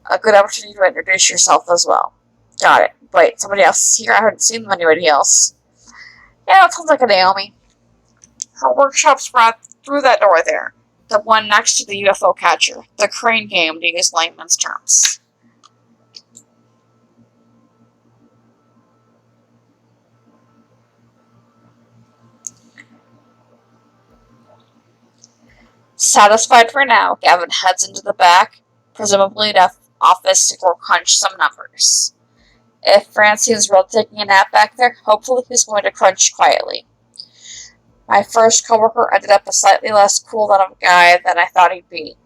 A good opportunity to introduce yourself as well. Got it. Wait, somebody else is here? I haven't seen anybody else. Yeah, it sounds like a Naomi. Her workshop's right through that door there. The one next to the UFO catcher. The crane game, to use layman's terms. Satisfied for now, Gavin heads into the back, presumably the office to go crunch some numbers. If Francine's really taking a nap back there, hopefully he's going to crunch quietly. My first coworker ended up a slightly less cool than a guy than I thought he'd be.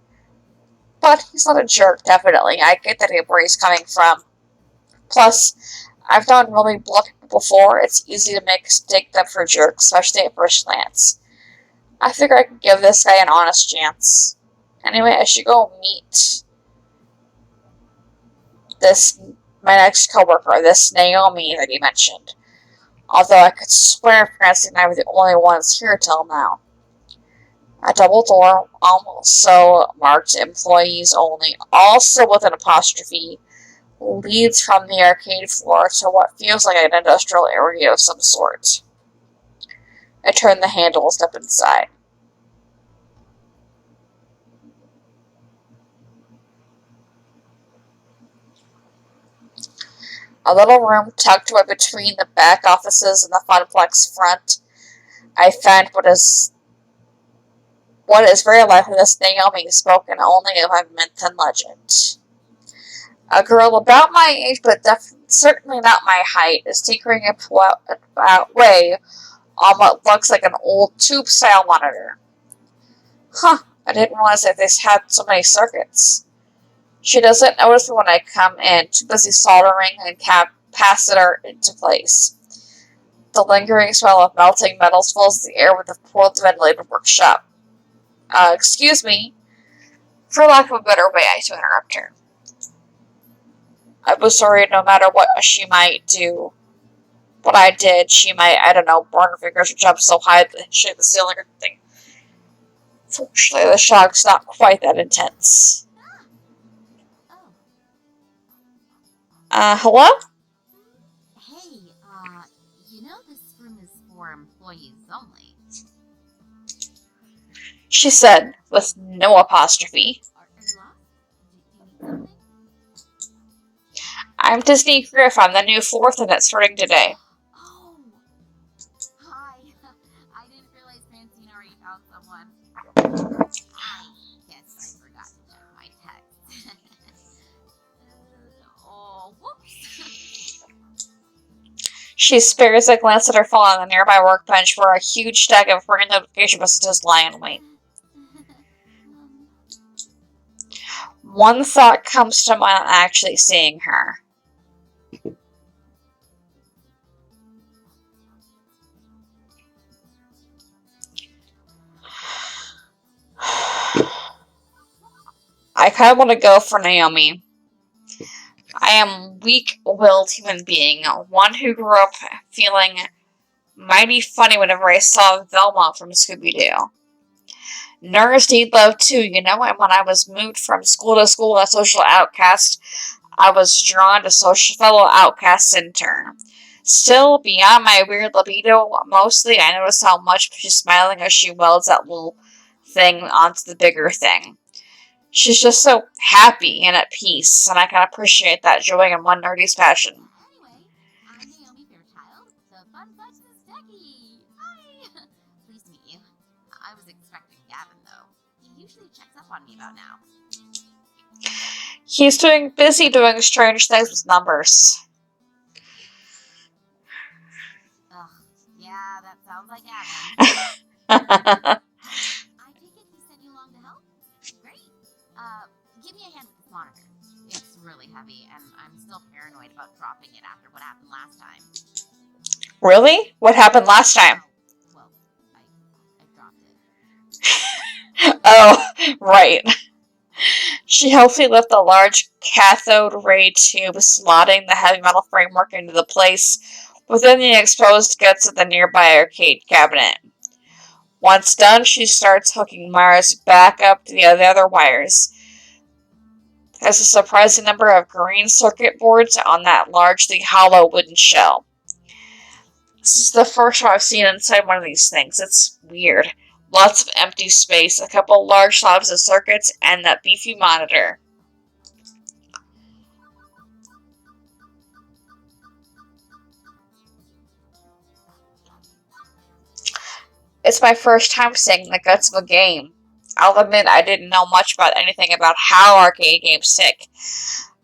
But he's not a jerk, definitely. I get that where he's coming from. Plus, I've done really blunt people before. It's easy to mistake them for jerks, especially at first glance. I figure I can give this guy an honest chance. Anyway, I should go meet my next coworker, this Naomi that he mentioned. Although I could swear Francine and I were the only ones here till now. A double door, almost so marked employees only, also with an apostrophe, leads from the arcade floor to what feels like an industrial area of some sort. I turn the handle and step inside. A little room tucked away between the back offices and the Funplex front. I found what is very likely this Naomi, spoken only of a myth and legend. A girl about my age, but certainly not my height, is tinkering away on what looks like an old tube-style monitor. Huh, I didn't realize that they had so many circuits. She doesn't notice me when I come in, too busy soldering and capacitor into place. The lingering smell of melting metals fills the air with the poorly ventilated workshop. Excuse me, for lack of a better way to interrupt her. I was worried no matter what she might do, what I did, she might, I don't know, burn her fingers or jump so high that she hit the ceiling or something. Fortunately, the shock's not quite that intense. Hello? Hey, you know this room is for employees only. She said, with no apostrophe. Are you lost? Do you need something? I'm Disney Griff. I'm the new fourth, and it's starting today. Oh! Hi. I didn't realize Francine already found someone. I guess I forgot to check my text. Oh, whoops. She spares a glance at her phone on the nearby workbench where a huge stack of ring notification messages lie in wait. One thought comes to mind on actually seeing her. I kind of want to go for Naomi. I am a weak-willed human being, one who grew up feeling mighty funny whenever I saw Velma from Scooby-Doo. Nerds need love too, you know, and when I was moved from school to school as a social outcast, I was drawn to fellow outcasts in turn. Still, beyond my weird libido, mostly I noticed how much she's smiling as she welds that little thing onto the bigger thing. She's just so happy and at peace, and I can appreciate that joy in one nerdy's passion. Anyway, I'm Naomi Fairchild, the Fun Flex Techie. Hi! Pleased to meet you. I was expecting Gavin, though. He usually checks up on me about now. He's busy doing strange things with numbers. Ugh, yeah, that sounds like Gavin. I take it he sent you along to help? Great. Give me a hand with this monitor. It's really heavy, and I'm still paranoid about dropping it after what happened last time. Really? What happened last time? Well, I dropped it. Oh, right. She helps me lift the large cathode ray tube, slotting the heavy metal framework into the place within the exposed guts of the nearby arcade cabinet. Once done, she starts hooking wires back up to the other wires. There's a surprising number of green circuit boards on that largely hollow wooden shell. This is the first time I've seen inside one of these things. It's weird. Lots of empty space, a couple large slabs of circuits, and that beefy monitor. It's my first time seeing the guts of a game. I'll admit I didn't know much about anything about how arcade games tick.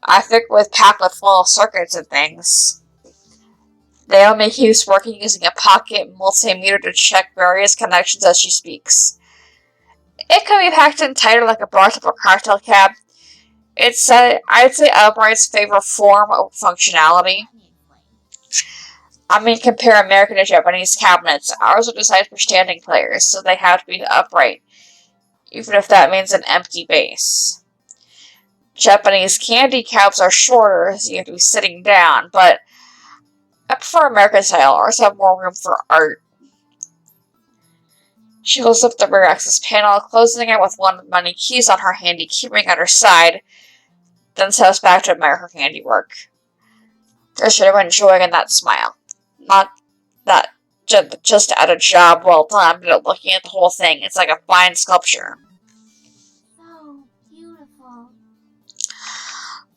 I figured with packed with full of circuits and things. Naomi keeps working using a pocket multimeter to check various connections as she speaks. It can be packed in tighter like a bartender or cocktail cab. I'd say Upright's favorite form of functionality. I mean, compare American and Japanese cabinets. Ours are designed for standing players, so they have to be upright, even if that means an empty base. Japanese candy cabs are shorter, so you have to be sitting down, but I prefer American style. Ours have more room for art. She lifts up the rear access panel, closing it with one of the many keys on her handy keyring at her side, then steps back to admire her handiwork. There's genuine joy in that smile. Not that just at a job well done, but looking at the whole thing. It's like a fine sculpture. So beautiful.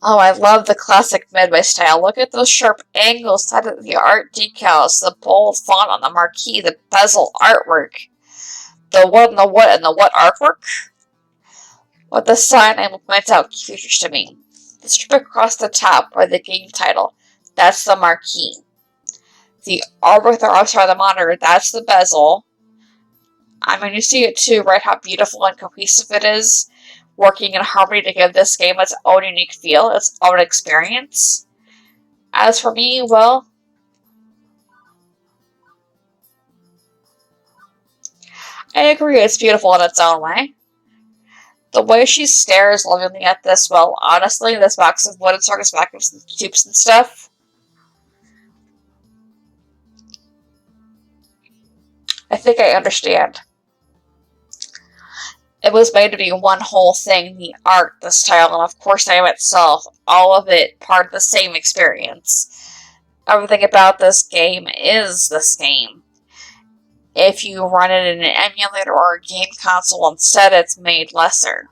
Oh, I love the classic Midway style. Look at those sharp angles, the art decals, the bold font on the marquee, the bezel artwork. The what and the what and the what artwork? What the sign name points out features to me. The strip across the top by the game title, that's the marquee. The artwork the the monitor, that's the bezel. I mean, you see it too, right? How beautiful and cohesive it is, working in harmony to give this game its own unique feel, its own experience. As for me, well, I agree it's beautiful in its own way. The way she stares lovingly at this, well, honestly, this box of wooden circus vacuums and tubes and stuff, I think I understand. It was made to be one whole thing, the art, the style, and of course the game itself, all of it part of the same experience. Everything about this game is this game. If you run it in an emulator or a game console instead, it's made lesser.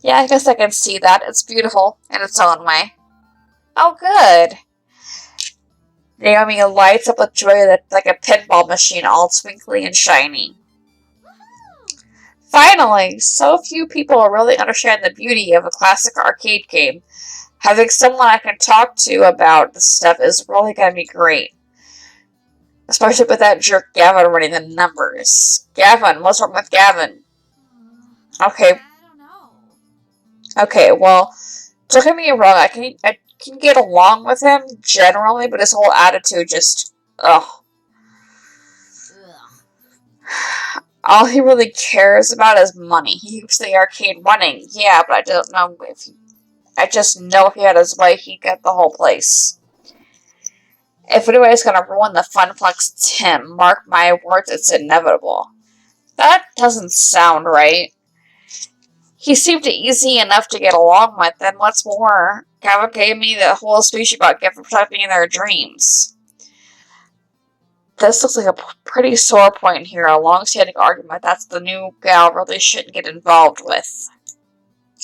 Yeah, I guess I can see that. It's beautiful in its own way. Oh, good. Naomi lights up with joy like a pinball machine, all twinkly and shiny. Finally, so few people really understand the beauty of a classic arcade game. Having someone I can talk to about this stuff is really going to be great. Especially with that jerk Gavin running the numbers. Gavin, what's wrong with Gavin? Okay. I don't know. Okay, well, don't get me wrong, I can get along with him generally, but his whole attitude just, ugh. All he really cares about is money. He keeps the arcade running, yeah, but I don't know if I just know if he had his way, he'd get the whole place. If anybody's gonna ruin the Funplex, it's him. Mark my words, it's inevitable. That doesn't sound right. He seemed easy enough to get along with, and what's more, Gavin gave me the whole speech about Giffen protecting their dreams. This looks like a pretty sore point here, a long-standing argument that's the new gal really shouldn't get involved with.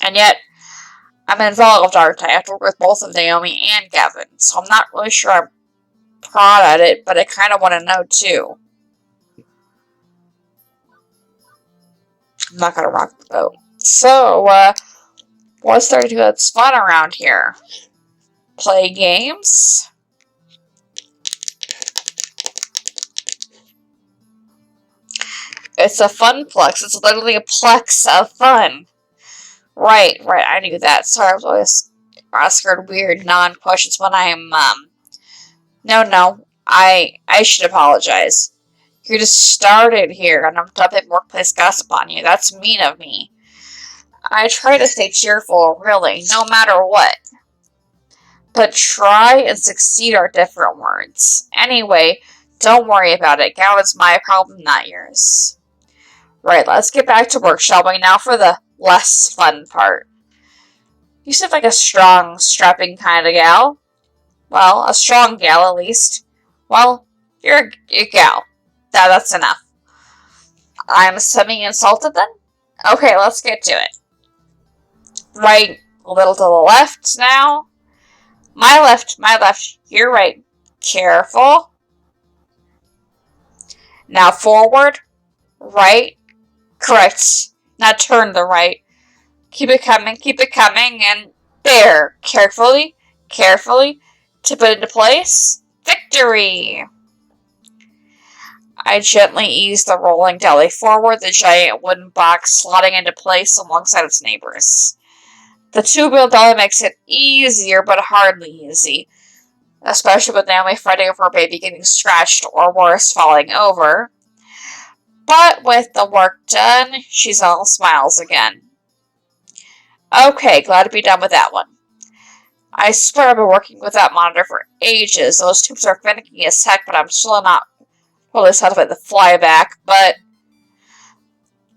And yet, I'm involved, aren't I? I have to work with both of Naomi and Gavin, so I'm not really sure I'm proud at it, but I kind of want to know too. I'm not going to rock the boat. So, what's there to do that's fun around here? Play games? It's a Funplex. It's literally a plex of fun. Right, I knew that. Sorry, I was always asking weird non-questions when I'm, No, I should apologize. You just started here, and I'm dumping workplace gossip on you. That's mean of me. I try to stay cheerful, really, no matter what. But try and succeed are different words. Anyway, don't worry about it. Gavin's my problem, not yours. Right, let's get back to work, shall we? Now for the less fun part. You seem like a strong, strapping kind of gal. Well, a strong gal, at least. Well, you're a gal. That's enough. I'm semi-insulted then? Okay, let's get to it. Right, a little to the left now. My left, you're right. Careful. Now forward, right, correct. Now turn to the right. Keep it coming, and there. Carefully, tip it into place. Victory! I gently ease the rolling dolly forward, the giant wooden box slotting into place alongside its neighbors. The two-wheel dolly makes it easier, but hardly easy, especially with Naomi fighting over her baby getting scratched or worse, falling over. But with the work done, she's all smiles again. Okay, glad to be done with that one. I swear I've been working with that monitor for ages. Those tubes are finicky as heck, but I'm still not really satisfied with the flyback, but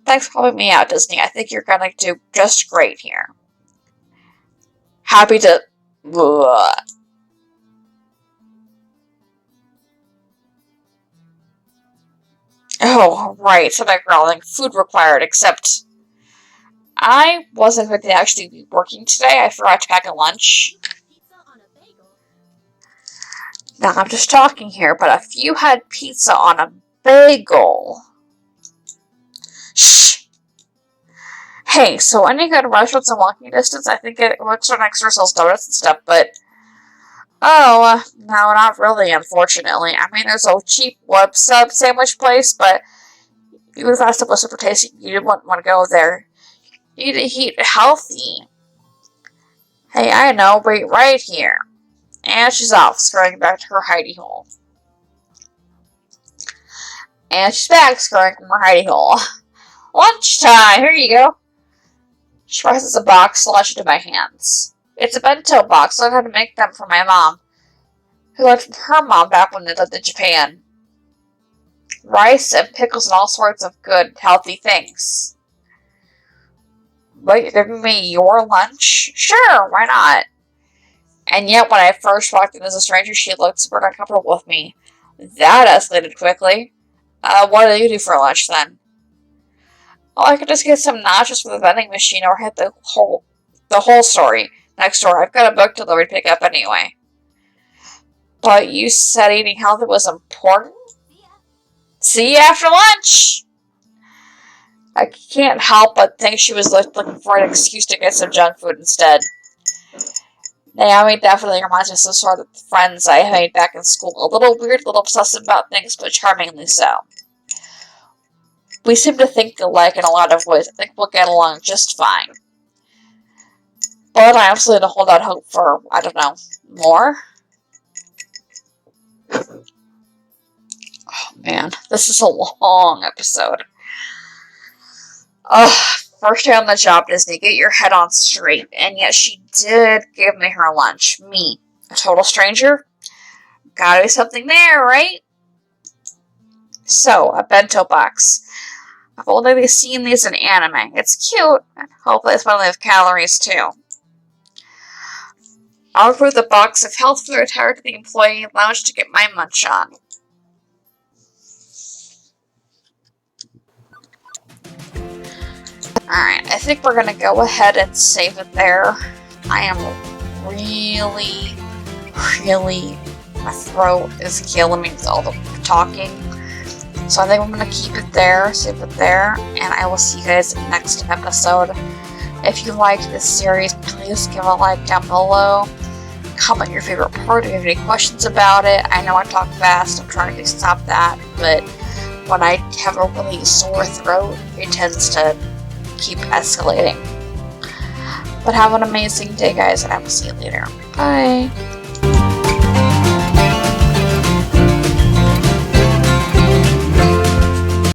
thanks for helping me out, Disney. I think you're gonna do just great here. Happy to... Ugh. Oh, right, stomach growling. Food required, except... I wasn't going to actually be working today. I forgot to pack a lunch. You had pizza on a bagel. Now, I'm just talking here, but if you had pizza on a bagel... Shh! Hey, so any good restaurants in walking distance? I think it looks next door sells donuts and stuff, but... Oh, no, not really, unfortunately. I mean, there's a cheap web sub sandwich place, but even if that stuff was super tasty, you didn't want to go there. You need to eat healthy. Hey, I know, wait right here. And she's off, scurrying back to her hidey hole. And she's back, scurrying from her hidey hole. Lunchtime, here you go. She presses a box lunch into my hands. It's a bento box. I learned how to make them for my mom, who learned from her mom back when they lived in Japan. Rice and pickles and all sorts of good, healthy things. But you're giving me your lunch? Sure, why not? And yet, when I first walked in as a stranger, she looked super uncomfortable with me. That escalated quickly. What do you do for lunch, then? Oh, I could just get some nachos from the vending machine or hit the whole story next door. I've got a book delivery to pick up anyway. But you said eating healthy was important? See you after lunch! I can't help but think she was looking for an excuse to get some junk food instead. Naomi definitely reminds me of some sort of friends I made back in school. A little weird, a little obsessive about things, but charmingly so. We seem to think alike in a lot of ways. I think we'll get along just fine. But I absolutely hold out hope for, I don't know, more? Oh man, this is a long episode. First day on the job, Disney, get your head on straight. And yet she did give me her lunch. Me, a total stranger? Gotta be something there, right? So, a bento box. I've only seen these in anime. It's cute, and hopefully it's plenty of calories too. I'll approve the box of health food retired to the employee lounge to get my munch on. Alright, I think we're gonna go ahead and save it there. I am really, my throat is killing me with all the talking. So I think I'm gonna keep it there, save it there, and I will see you guys in the next episode. If you liked this series, please give a like down below. Comment your favorite part if you have any questions about it. I know I talk fast, I'm trying to stop that, but when I have a really sore throat, it tends to keep escalating. But have an amazing day, guys, and I will see you later. Bye!